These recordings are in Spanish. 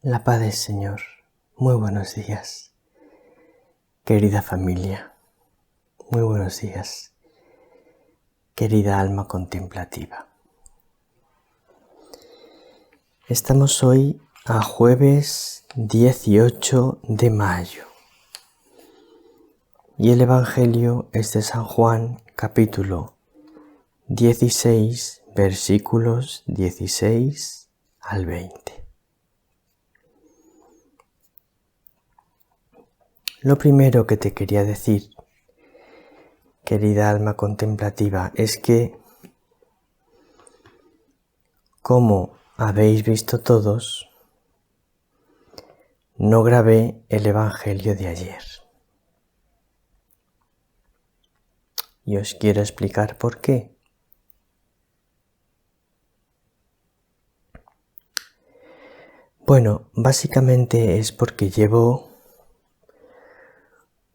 La paz del Señor. Muy buenos días, querida familia. Muy buenos días, querida alma contemplativa. Estamos hoy a jueves 18 de mayo y el Evangelio es de San Juan, capítulo 16, versículos 16 al 20. Lo primero que te quería decir, querida alma contemplativa, es que, como habéis visto todos, no grabé el Evangelio de ayer. Y os quiero explicar por qué. Bueno, básicamente es porque llevo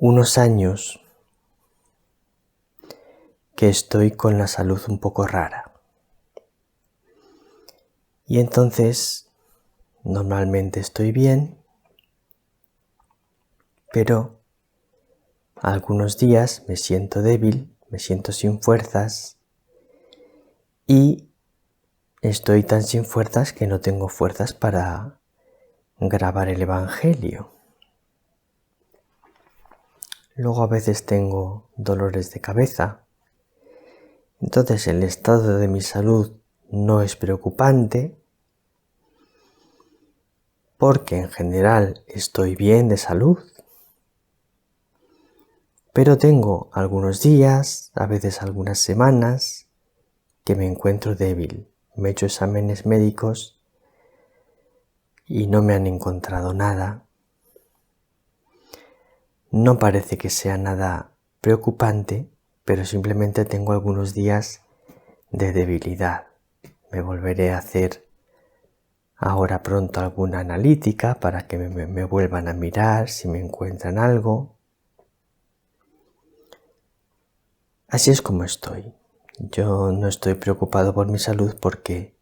unos años que estoy con la salud un poco rara. Y entonces, normalmente estoy bien, pero algunos días me siento débil, me siento sin fuerzas y estoy tan sin fuerzas que no tengo fuerzas para grabar el Evangelio. Luego a veces tengo dolores de cabeza. Entonces el estado de mi salud no es preocupante porque en general estoy bien de salud. Pero tengo algunos días, a veces algunas semanas, que me encuentro débil. Me he hecho exámenes médicos y no me han encontrado nada. No parece que sea nada preocupante, pero simplemente tengo algunos días de debilidad. Me volveré a hacer ahora pronto alguna analítica para que me vuelvan a mirar si me encuentran algo. Así es como estoy. Yo no estoy preocupado por mi salud porque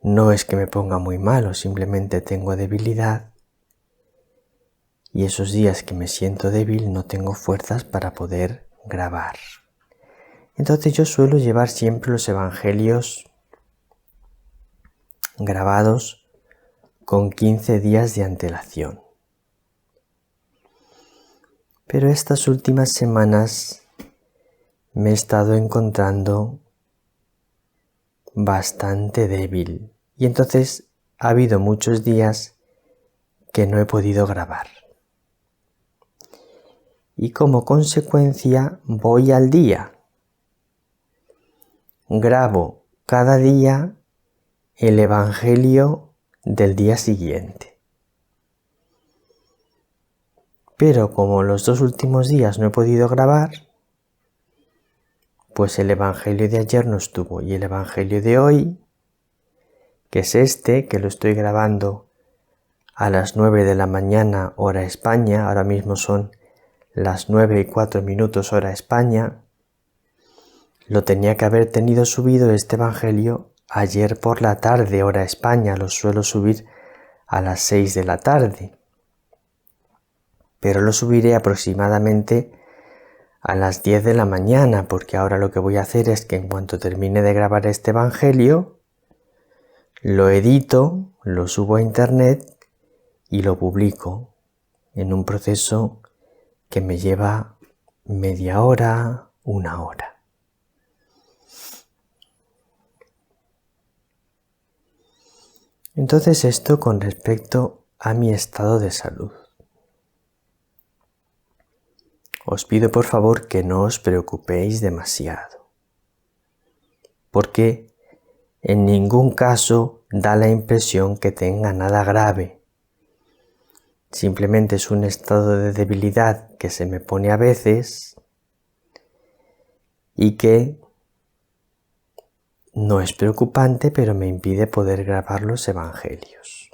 no es que me ponga muy malo, simplemente tengo debilidad y esos días que me siento débil no tengo fuerzas para poder grabar. Entonces yo suelo llevar siempre los evangelios grabados con 15 días de antelación. Pero estas últimas semanas me he estado encontrando bastante débil y entonces ha habido muchos días que no he podido grabar. Y como consecuencia voy al día. Grabo cada día el Evangelio del día siguiente. Pero como los 2 últimos días no he podido grabar, pues el Evangelio de ayer no estuvo. Y el Evangelio de hoy, que es este, que lo estoy grabando a las 9 de la mañana hora España, ahora mismo son las 9:04 hora España, lo tenía que haber tenido subido este Evangelio ayer por la tarde hora España, lo suelo subir a las 6 de la tarde, pero lo subiré aproximadamente a las 10 de la mañana, porque ahora lo que voy a hacer es que en cuanto termine de grabar este Evangelio, lo edito, lo subo a internet y lo publico en un proceso que me lleva media hora, 1 hora. Entonces esto con respecto a mi estado de salud. Os pido por favor que no os preocupéis demasiado, porque en ningún caso da la impresión que tenga nada grave. Simplemente es un estado de debilidad que se me pone a veces y que no es preocupante, pero me impide poder grabar los evangelios.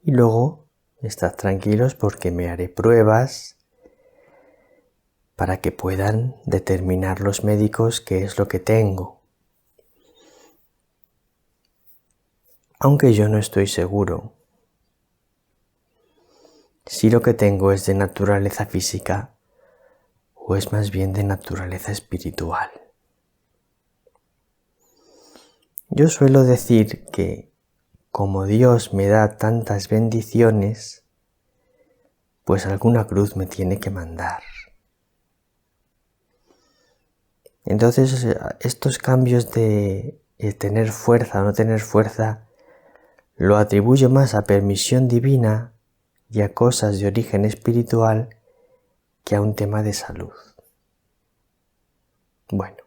Y luego, estad tranquilos porque me haré pruebas para que puedan determinar los médicos qué es lo que tengo. aunque yo no estoy seguro si lo que tengo es de naturaleza física o es más bien de naturaleza espiritual. Yo suelo decir que como Dios me da tantas bendiciones, pues alguna cruz me tiene que mandar. Entonces, estos cambios de tener fuerza o no tener fuerza, lo atribuyo más a permisión divina y a cosas de origen espiritual que a un tema de salud. Bueno,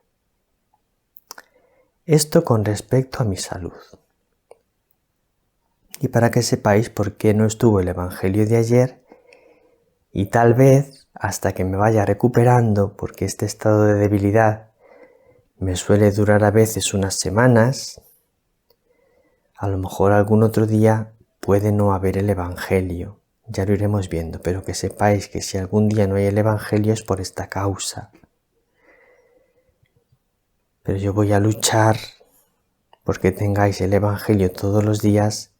esto con respecto a mi salud. Y para que sepáis por qué no estuvo el Evangelio de ayer, y tal vez hasta que me vaya recuperando, porque este estado de debilidad me suele durar a veces unas semanas, a lo mejor algún otro día puede no haber el Evangelio, ya lo iremos viendo, pero que sepáis que si algún día no hay el Evangelio es por esta causa. Pero yo voy a luchar porque tengáis el Evangelio todos los días,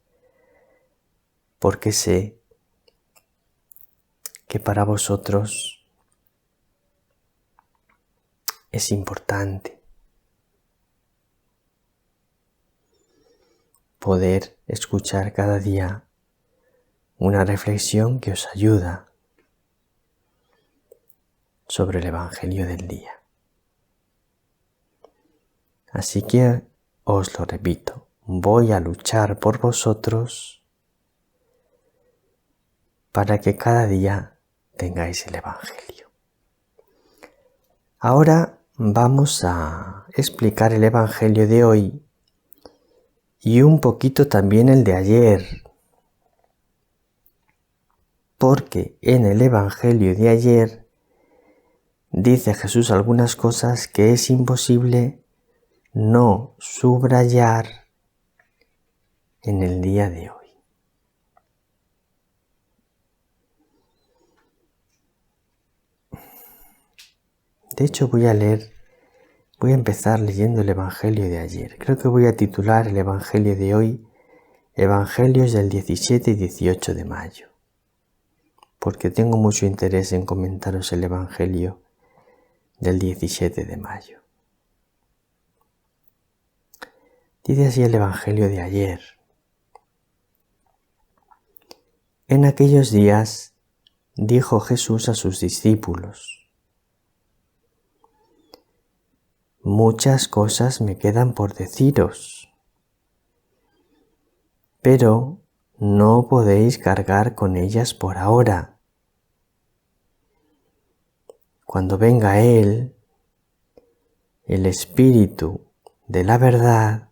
porque sé que para vosotros es importante poder escuchar cada día una reflexión que os ayuda sobre el Evangelio del día. Así que os lo repito, voy a luchar por vosotros para que cada día tengáis el Evangelio. Ahora vamos a explicar el Evangelio de hoy y un poquito también el de ayer, porque en el Evangelio de ayer dice Jesús algunas cosas que es imposible no subrayar en el día de hoy. De hecho voy a empezar leyendo el Evangelio de ayer. Creo que voy a titular el Evangelio de hoy Evangelios del 17 y 18 de mayo, porque tengo mucho interés en comentaros el Evangelio del 17 de mayo. Dice así el Evangelio de ayer. En aquellos días dijo Jesús a sus discípulos: muchas cosas me quedan por deciros, pero no podéis cargar con ellas por ahora. Cuando venga Él, el Espíritu de la verdad,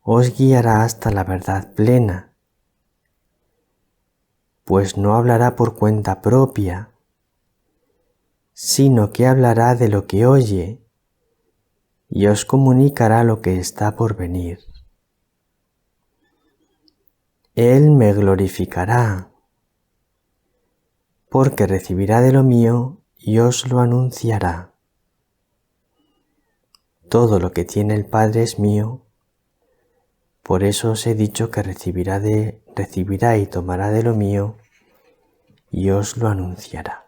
os guiará hasta la verdad plena, pues no hablará por cuenta propia, sino que hablará de lo que oye y os comunicará lo que está por venir. Él me glorificará, porque recibirá de lo mío y os lo anunciará. Todo lo que tiene el Padre es mío, por eso os he dicho que recibirá y tomará de lo mío y os lo anunciará.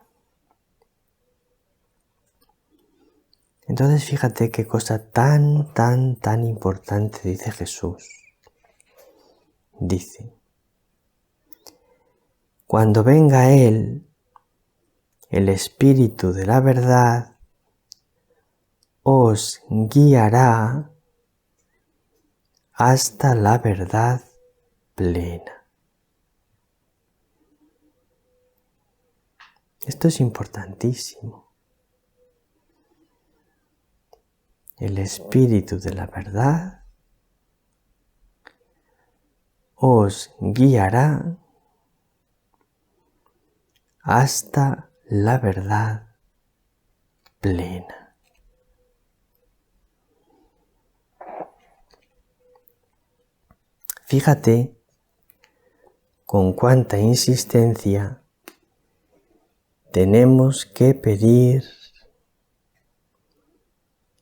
Entonces fíjate qué cosa tan importante dice Jesús. Dice: cuando venga Él, el Espíritu de la verdad, os guiará hasta la verdad plena. Esto es importantísimo. El Espíritu de la verdad os guiará hasta la verdad plena. Fíjate con cuánta insistencia tenemos que pedir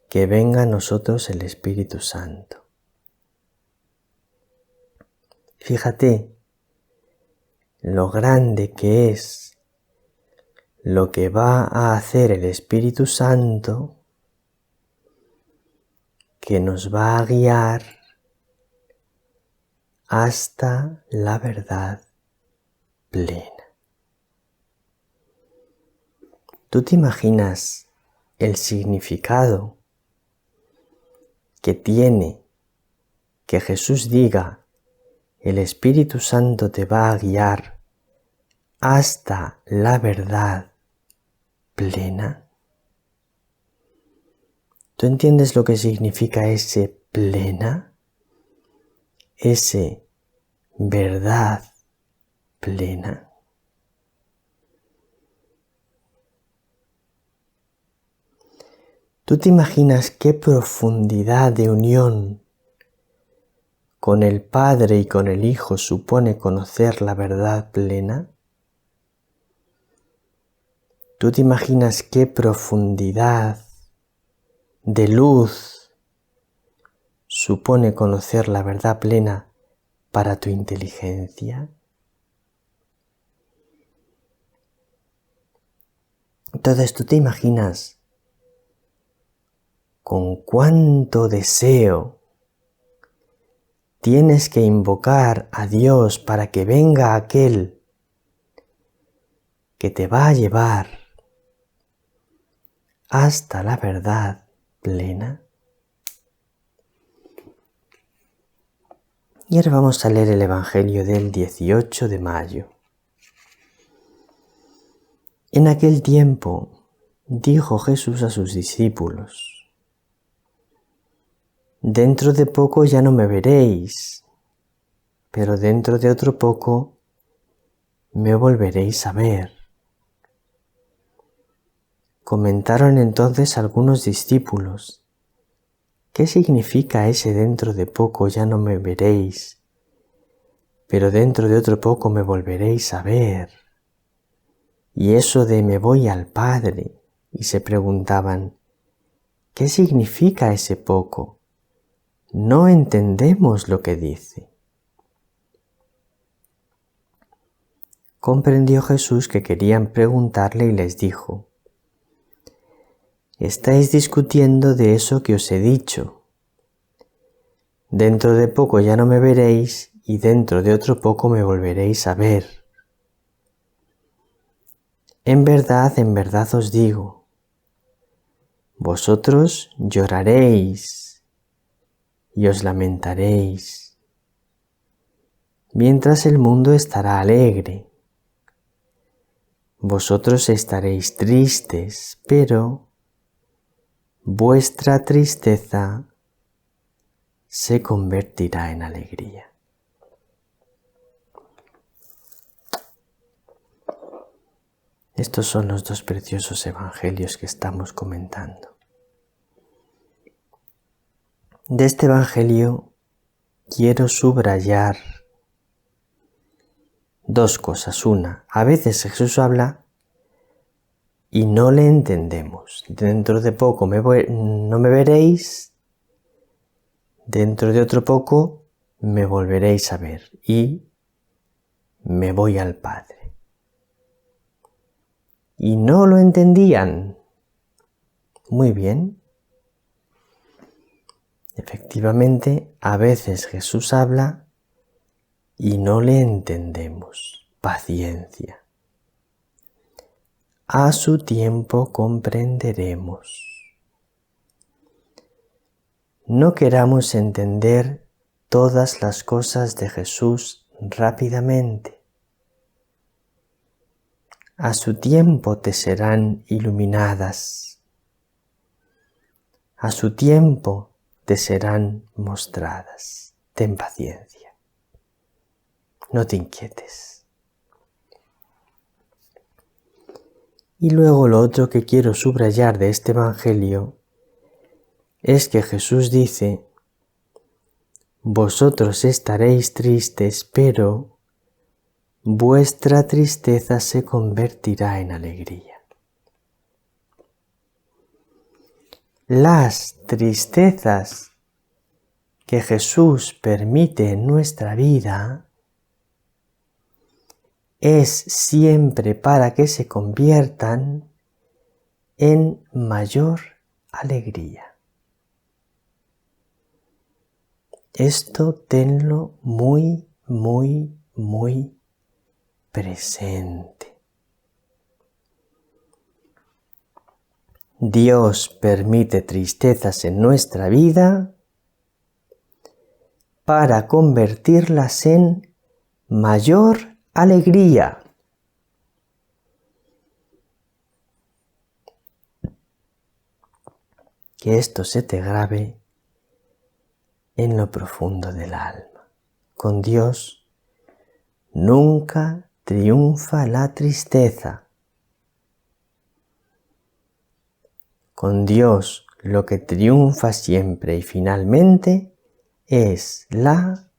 que venga a nosotros el Espíritu Santo. Fíjate lo grande que es lo que va a hacer el Espíritu Santo, que nos va a guiar hasta la verdad plena. ¿Tú te imaginas el significado que tiene que Jesús diga: el Espíritu Santo te va a guiar hasta la verdad plena? ¿Tú entiendes lo que significa ese plena? Ese verdad plena. ¿Tú te imaginas qué profundidad de unión con el Padre y con el Hijo supone conocer la verdad plena? ¿Tú te imaginas qué profundidad de luz supone conocer la verdad plena para tu inteligencia? Entonces, ¿tú te imaginas con cuánto deseo tienes que invocar a Dios para que venga aquel que te va a llevar hasta la verdad plena? Y ahora vamos a leer el Evangelio del 18 de mayo. En aquel tiempo dijo Jesús a sus discípulos: dentro de poco ya no me veréis, pero dentro de otro poco me volveréis a ver. Comentaron entonces algunos discípulos: ¿qué significa ese dentro de poco ya no me veréis, pero dentro de otro poco me volveréis a ver? Y eso de me voy al Padre. Y se preguntaban: ¿qué significa ese poco? No entendemos lo que dice. Comprendió Jesús que querían preguntarle y les dijo: estáis discutiendo de eso que os he dicho. Dentro de poco ya no me veréis y dentro de otro poco me volveréis a ver. En verdad os digo, vosotros lloraréis y os lamentaréis, mientras el mundo estará alegre. Vosotros estaréis tristes, pero vuestra tristeza se convertirá en alegría. Estos son los dos preciosos evangelios que estamos comentando. De este evangelio quiero subrayar dos cosas. Una, a veces Jesús habla y no le entendemos. Dentro de poco no me veréis, dentro de otro poco me volveréis a ver y me voy al Padre. Y no lo entendían. Muy bien. Efectivamente, a veces Jesús habla y no le entendemos. Paciencia. A su tiempo comprenderemos. No queramos entender todas las cosas de Jesús rápidamente. A su tiempo te serán iluminadas. A su tiempo te serán mostradas. Ten paciencia. No te inquietes. Y luego lo otro que quiero subrayar de este evangelio es que Jesús dice: vosotros estaréis tristes, pero vuestra tristeza se convertirá en alegría. Las tristezas que Jesús permite en nuestra vida es siempre para que se conviertan en mayor alegría. Esto tenlo muy, muy, muy presente. Dios permite tristezas en nuestra vida para convertirlas en mayor alegría. Que esto se te grabe en lo profundo del alma. Con Dios nunca triunfa la tristeza. Con Dios lo que triunfa siempre y finalmente es la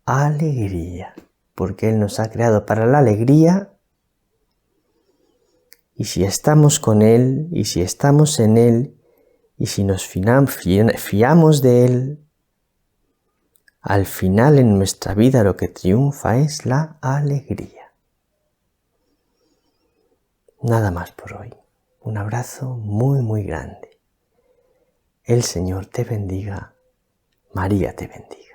alegría, porque Él nos ha creado para la alegría, y si estamos con Él, y si estamos en Él, y si nos fiamos de Él, al final en nuestra vida lo que triunfa es la alegría. Nada más por hoy. Un abrazo muy, muy grande. El Señor te bendiga. María te bendiga.